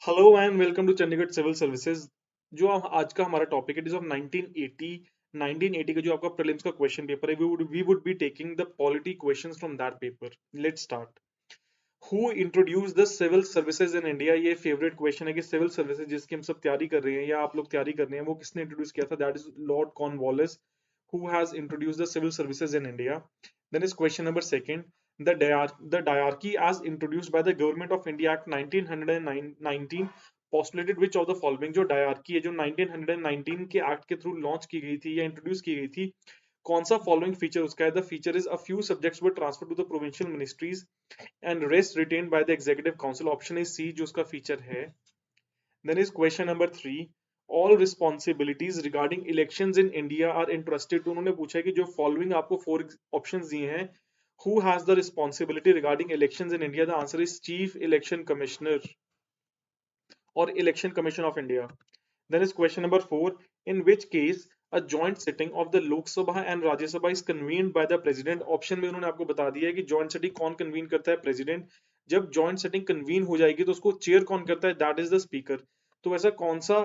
Hello and welcome to Chandigarh civil services. जो आज का हमारा टॉपिक है, इट इज ऑफ 1980। 1980 का जो आपका प्रीलिम्स का क्वेश्चन पेपर है, we would be taking the polity questions from that paper. Let's start. Who introduced the civil services in India? ये फेवरेट क्वेश्चन है कि सिविल सर्विसेज जिसकी हम सब तैयारी कर रहे हैं या आप लोग तैयारी कर रहे हैं, वो किसने इंट्रोड्यूस किया था? That is Lord Cornwallis, who has introduced the civil services in India. Then is question number second. The diarchy as introduced by the Government of India Act 1919 postulated which of the following? जो diarchy है, जो 1919 के act के through launch की गई थी या introduce की गई थी, कौन सा फॉलोइंग फीचर उसका है? The feature is a few subjects were transfer to the provincial ministries and rest retained by the executive council. Option is C, जो उसका फीचर है। Then is question number 3. All responsibilities regarding elections in India are entrusted to, उन्होंने पूछा है कि जो following आपको four options दिए हैं, who has the responsibility regarding elections in India? The answer is Chief Election Commissioner or Election Commission of India. Then is question number 4. In which case a joint sitting of the Lok Sabha and Rajya Sabha is convened by the president? Option में उन्होंने आपको बता दिया है कि joint sitting कौन convene करता है? प्रेसिडेंट। जब जॉइंट सिटिंग कन्वीन हो जाएगी तो उसको चेयर कौन करता है? That is the speaker. तो ऐसा कौन सा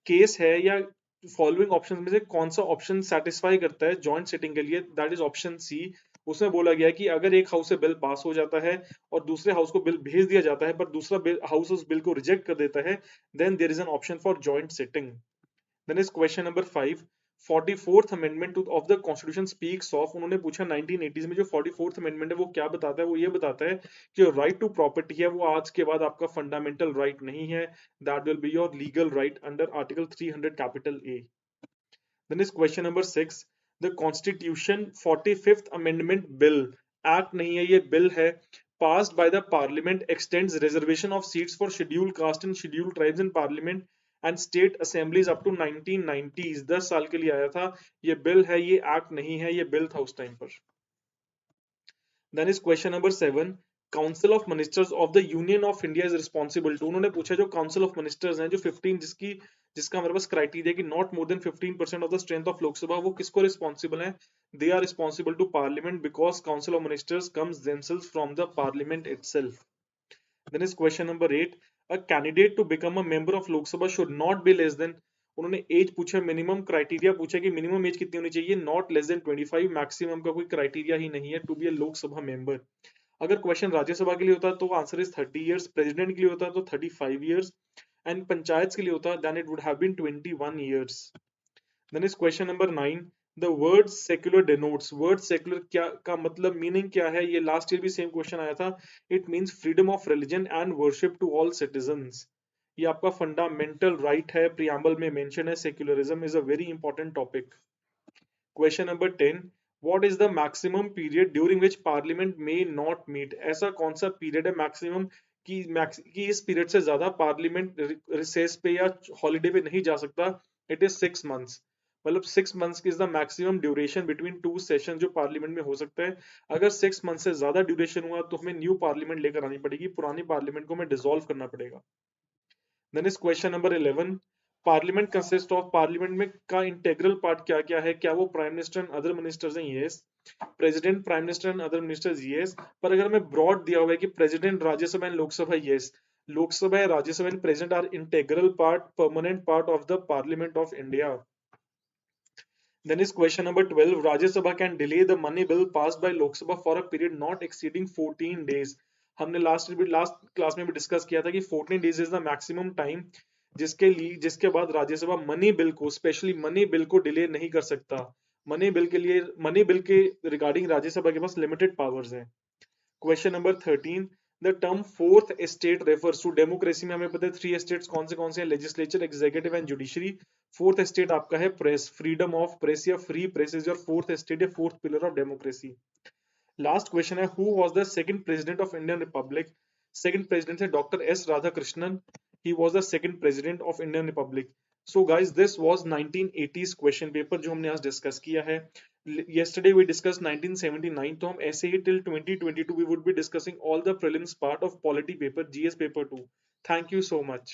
केस है या फॉलोइंग ऑप्शन में से कौन सा ऑप्शन सेटिस्फाई करता है जॉइंट सिटिंग के लिए? That is option C. उसमें बोला गया कि अगर एक हाउस से बिल पास हो जाता है और दूसरे हाउस को बिल भेज दिया जाता है, पर दूसरा हाउस उस बिल को रिजेक्ट कर देता है, then there is an option for joint sitting. Then is question number 5. 44th amendment of the constitution speaks of, उन्होंने पूछा 1980s में जो 44th amendment है वो क्या बताता है? वो ये बताता है कि राइट टू प्रॉपर्टी है वो आज के बाद आपका फंडामेंटल राइट नहीं है। That will be your legal right under article 300 capital A. Then is question number 6. The constitution 45th amendment bill, act नहीं है, ये bill है, passed by the parliament extends reservation of seats for scheduled caste and scheduled tribes in parliament and state assemblies up to 1990s। 10 साल के लिए आया था, ये bill है, ये act नहीं है, ये bill था उस टाइम पर। Then is question number 7. Council of Ministers of the Union of India is responsible to, उन्होंने पूछा जो Council of Ministers हैं, जो 15 जिसका हमारे पास क्राइटेरिया कि not more than 15% of the strength of Lok Sabha, वो किसको रिस्पॉन्सिबल है? They are responsible to parliament because council of ministers comes themselves from the parliament itself. Then is question number 8. A candidate to become a member of Lok Sabha should not be less than, उन्होंने as पूछा, minimum criteria पूछा कि minimum age कितनी होनी चाहिए? Not less than 25। Maximum का कोई criteria ही नहीं है to be a Lok Sabha member. अगर क्वेश्चन राज्यसभा के लिए होता तो आंसर इज 30 इयर्स, प्रेसिडेंट के लिए होता तो 35 इयर्स, एंड पंचायत के लिए होता then it would have been 21 years. Then is question number 9. The word secular denotes, word secular क्या का मतलब, मीनिंग क्या है? ये लास्ट ईयर भी सेम क्वेश्चन आया था। It means freedom of religion and worship to all citizens. ये आपका फंडामेंटल राइट है, प्रियम्बल में मेंशन है। Secularism is a very important topic. Question number 10. What is the maximum period during which parliament may not meet? ऐसा कौन सा period है maximum कि इस पीरियड से ज्यादा पार्लियामेंट रिसेस पे या हॉलीडे पे नहीं जा सकता? It is 6 months. मतलब 6 months is the maximum duration between two session जो पार्लियामेंट में हो सकता है। अगर 6 मंथ से ज्यादा ड्यूरेशन हुआ तो हमें न्यू पार्लियामेंट लेकर आनी पड़ेगी, पुरानी पार्लियामेंट को हमें डिसॉल्व करना पड़ेगा। Then is question number 11. Parliament consist of, parliament में का इंटेग्रल पार्ट क्या क्या है? क्या वो prime minister and other ministers हैं? Yes. President, prime minister and other ministers? Yes. पर अगर हमें ब्रॉड दिया हुआ है कि president, Rajya Sabha and Lok Sabha? Yes. Lok Sabha, Rajya Sabha and president are integral part, permanent part of the parliament of India. Then is question number 12. Rajya Sabha can delay the money bill passed by Lok Sabha for a period not exceeding 14 days. हमने last class में भी discuss किया था कि 14 days is the maximum time जिसके बाद Rajya Sabha money bill को, specially money bill को डिले नहीं कर सकता। मनी बिल के रिगार्डिंग राज्यसभा के पास लिमिटेड पावर्स हैं। Question number 13. The term fourth estate refers to, democracy में हमें पता है 3 एस्टेट्स कौन से हैं? Legislature, executive and judiciary. Fourth estate आपका है प्रेस, फ्रीडम ऑफ प्रेस या free press is your fourth estate या fourth pillar of democracy. Last question है, who was the second president of Indian republic? Second president है doctor S Radhakrishnan. He was the second president of Indian republic. So guys, this was 1980s question paper जो हमने आज discuss किया है। yesterday we discussed 1979, तो हम ऐसे ही till 2022 we would be discussing all the prelims part of polity paper, GS paper 2. Thank you so much.